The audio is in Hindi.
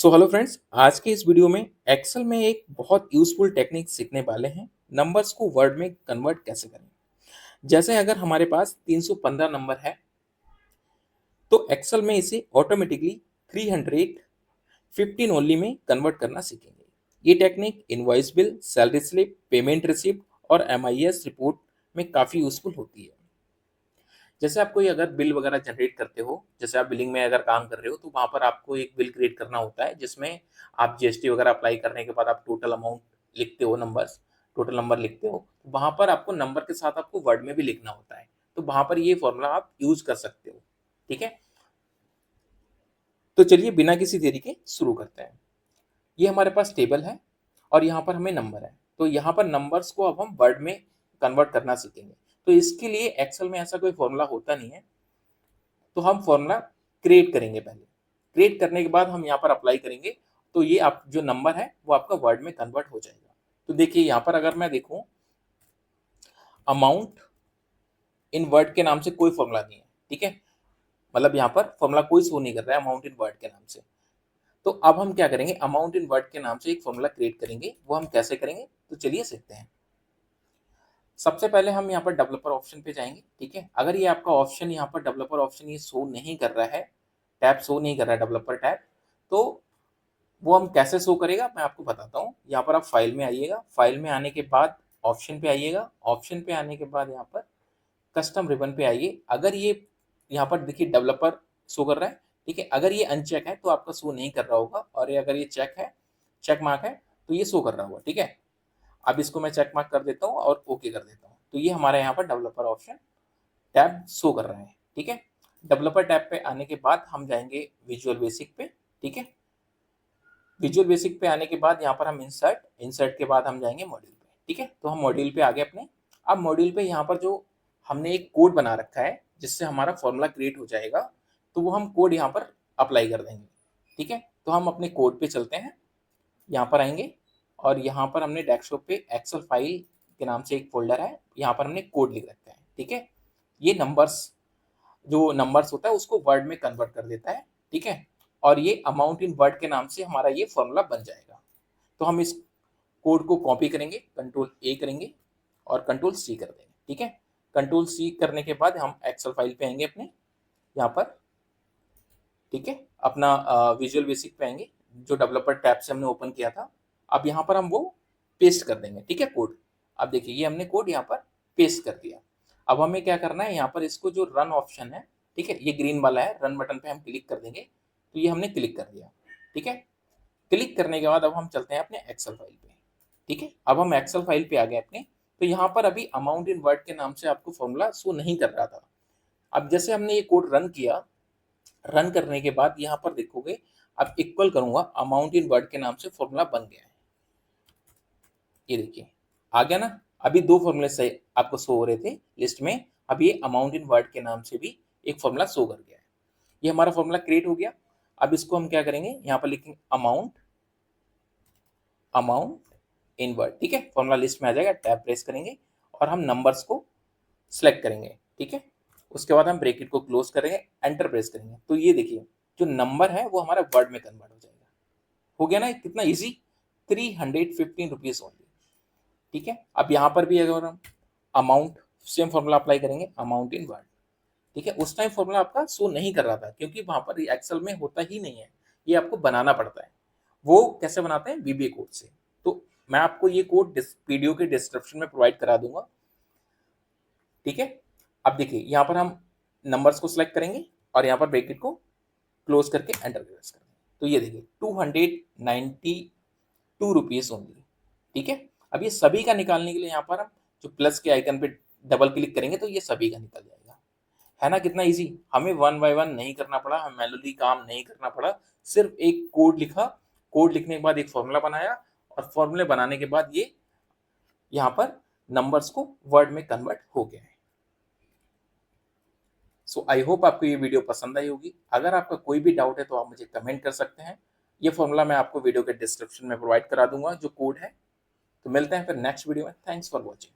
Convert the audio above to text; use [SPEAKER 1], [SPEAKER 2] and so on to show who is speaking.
[SPEAKER 1] हेलो फ्रेंड्स, आज के इस वीडियो में एक्सेल में एक बहुत यूज़फुल टेक्निक सीखने वाले हैं। नंबर्स को वर्ड में कन्वर्ट कैसे करें। जैसे अगर हमारे पास 315 नंबर है तो एक्सेल में इसे ऑटोमेटिकली 315 ओनली में कन्वर्ट करना सीखेंगे। ये technique invoice bill, salary slip, payment receipt और एमआईएस रिपोर्ट में काफ़ी यूज़फुल होती है। जैसे आप कोई अगर बिल वगैरह जनरेट करते हो, जैसे आप बिलिंग में अगर काम कर रहे हो तो वहाँ पर आपको एक बिल क्रिएट करना होता है जिसमें आप जीएसटी वगैरह अप्लाई करने के बाद आप टोटल अमाउंट लिखते हो, नंबर्स टोटल नंबर लिखते हो। वहाँ पर आपको नंबर के साथ आपको वर्ड में भी लिखना होता है, तो वहाँ पर ये फॉर्मूला आप यूज कर सकते हो। ठीक है, तो चलिए बिना किसी देरी के शुरू करते हैं। ये हमारे पास टेबल है और यहाँ पर हमें नंबर है, तो यहाँ पर नंबर्स को अब हम वर्ड में कन्वर्ट करना सीखेंगे। तो इसके लिए एक्सेल में ऐसा कोई फॉर्मूला होता नहीं है, तो हम फॉर्मूला क्रिएट करेंगे। पहले क्रिएट करने के बाद हम यहाँ पर अप्लाई करेंगे, तो ये आप जो नंबर है वो आपका वर्ड में कन्वर्ट हो जाएगा। तो देखिए यहाँ पर अगर मैं देखूं, अमाउंट इन वर्ड के नाम से कोई फॉर्मूला नहीं है। ठीक है, मतलब यहाँ पर फॉर्मूला कोई शो नहीं कर रहा है अमाउंट इन वर्ड के नाम से। तो अब हम क्या करेंगे, अमाउंट इन वर्ड के नाम से एक फॉर्मूला क्रिएट करेंगे। वो हम कैसे करेंगे, तो चलिए सीखते हैं। सबसे पहले हम यहाँ पर डेवलपर ऑप्शन पे जाएंगे। ठीक है, अगर ये आपका ऑप्शन यहाँ पर डेवलपर ऑप्शन ये शो नहीं कर रहा है, टैब शो नहीं कर रहा है डेवलपर टैब, तो वो हम कैसे शो करेगा मैं आपको बताता हूँ। यहाँ पर आप फाइल में आइएगा, फाइल में आने के बाद ऑप्शन पे आइएगा, ऑप्शन पे आने के बाद यहाँ पर कस्टम रिबन पे आइए। अगर ये यहाँ पर देखिए डेवलपर शो कर रहा है, ठीक है, अगर ये अनचेक है तो आपका शो नहीं कर रहा होगा, और ये अगर ये चेक है, चेक मार्क है, तो ये शो कर रहा होगा। ठीक है, अब इसको मैं चेक मार्क कर देता हूँ और ओके कर देता हूँ, तो ये हमारे यहाँ पर डेवलपर ऑप्शन टैब शो कर रहे हैं। ठीक है, डेवलपर टैब पे आने के बाद हम जाएंगे विजुअल बेसिक पे। ठीक है, विजुअल बेसिक पे आने के बाद यहाँ पर हम इंसर्ट, इंसर्ट के बाद हम जाएंगे मॉड्यूल पे। ठीक है, तो हम मॉड्यूल पे आ गए अपने। अब मॉड्यूल पे यहाँ पर जो हमने एक कोड बना रखा है जिससे हमारा फॉर्मूला क्रिएट हो जाएगा, तो वो हम कोड यहाँ पर अप्लाई कर देंगे। ठीक है, तो हम अपने कोड पे चलते हैं, यहाँ पर आएंगे और यहाँ पर हमने डेस्कटॉप पे एक्सेल फाइल के नाम से एक फोल्डर है, यहाँ पर हमने कोड लिख रखा है। ठीक है, ये नंबर्स, जो नंबर्स होता है उसको वर्ड में कन्वर्ट कर देता है। ठीक है, और ये अमाउंट इन वर्ड के नाम से हमारा ये फॉर्मूला बन जाएगा। तो हम इस कोड को कॉपी करेंगे, कंट्रोल ए करेंगे और कंट्रोल सी कर देंगे। ठीक है, कंट्रोल सी करने के बाद हम एक्सेल फाइल पे आएंगे अपने, यहाँ पर। ठीक है, अपना विजुअल बेसिक पे आएंगे, जो डेवलपर टैब से हमने ओपन किया था। अब यहाँ पर हम वो पेस्ट कर देंगे। ठीक है, कोड, अब देखिए ये हमने कोड यहाँ पर पेस्ट कर दिया। अब हमें क्या करना है, यहाँ पर इसको जो रन ऑप्शन है, ठीक है, ये ग्रीन वाला है, रन बटन पे हम क्लिक कर देंगे। तो ये हमने क्लिक कर दिया। ठीक है, क्लिक करने के बाद अब हम चलते हैं अपने एक्सेल फाइल पे। ठीक है, अब हम एक्सेल फाइल पे आ गए अपने। तो यहाँ पर अभी अमाउंट इन वर्ड के नाम से आपको फॉर्मूला शो नहीं कर रहा था। अब जैसे हमने ये कोड रन किया, रन करने के बाद यहाँ पर देखोगे, अब इक्वल करूंगा, अमाउंट इन वर्ड के नाम से फॉर्मूला बन गया है। ये देखिए आ गया ना, अभी दो फॉर्मूले से आपको शो हो रहे थे लिस्ट में, अब ये अमाउंट इन वर्ड के नाम से भी एक फॉर्मूला शो कर गया है। ये हमारा फॉर्मूला क्रिएट हो गया। अब इसको हम क्या करेंगे, यहाँ पर लिखेंगे अमाउंट, अमाउंट इन वर्ड। ठीक है, फॉर्मूला लिस्ट में आ जाएगा, टैब प्रेस करेंगे और हम नंबर्स को सिलेक्ट करेंगे। ठीक है, उसके बाद हम ब्रैकेट को क्लोज करेंगे, एंटर प्रेस करेंगे, तो ये देखिए जो नंबर है वो हमारा वर्ड में कन्वर्ट हो जाएगा। हो गया ना, कितना इजी, 315 रुपीज ओनली। ठीक है, अब यहाँ पर भी अगर हम अमाउंट, सेम फॉर्मूला अप्लाई करेंगे, अमाउंट इन वर्ड। ठीक है, उस टाइम फॉर्मूला आपका शो नहीं कर रहा था क्योंकि वहां पर एक्सेल में होता ही नहीं है, ये आपको बनाना पड़ता है। वो कैसे बनाते हैं, वीबीए कोड से। तो मैं आपको ये कोड वीडियो के डिस्क्रिप्शन में प्रोवाइड करा दूंगा। ठीक है, अब देखिए यहाँ पर हम नंबर्स को सिलेक्ट करेंगे और यहाँ पर ब्रैकेट को क्लोज करके एंटर प्रेस करेंगे, तो ये देखिए 292 रुपीज ओनली। ठीक है, अब ये सभी का निकालने के लिए यहाँ पर हम जो प्लस के आइकन पे डबल क्लिक करेंगे तो ये सभी का निकल जाएगा। है ना, कितना इजी, हमें वन बाय वन नहीं करना पड़ा, हमें मैनुअली काम नहीं करना पड़ा, सिर्फ एक कोड लिखा, कोड लिखने के बाद एक फॉर्मूला बनाया और फॉर्मूले बनाने के बाद ये यहाँ पर नंबर्स को वर्ड में कन्वर्ट हो गया है। सो आई होप आपको ये वीडियो पसंद आई होगी। अगर आपका कोई भी डाउट है तो आप मुझे कमेंट कर सकते हैं। ये फॉर्मूला मैं आपको वीडियो के डिस्क्रिप्शन में प्रोवाइड करा दूंगा, जो कोड है। तो मिलते हैं फिर नेक्स्ट वीडियो में। Thanks for watching.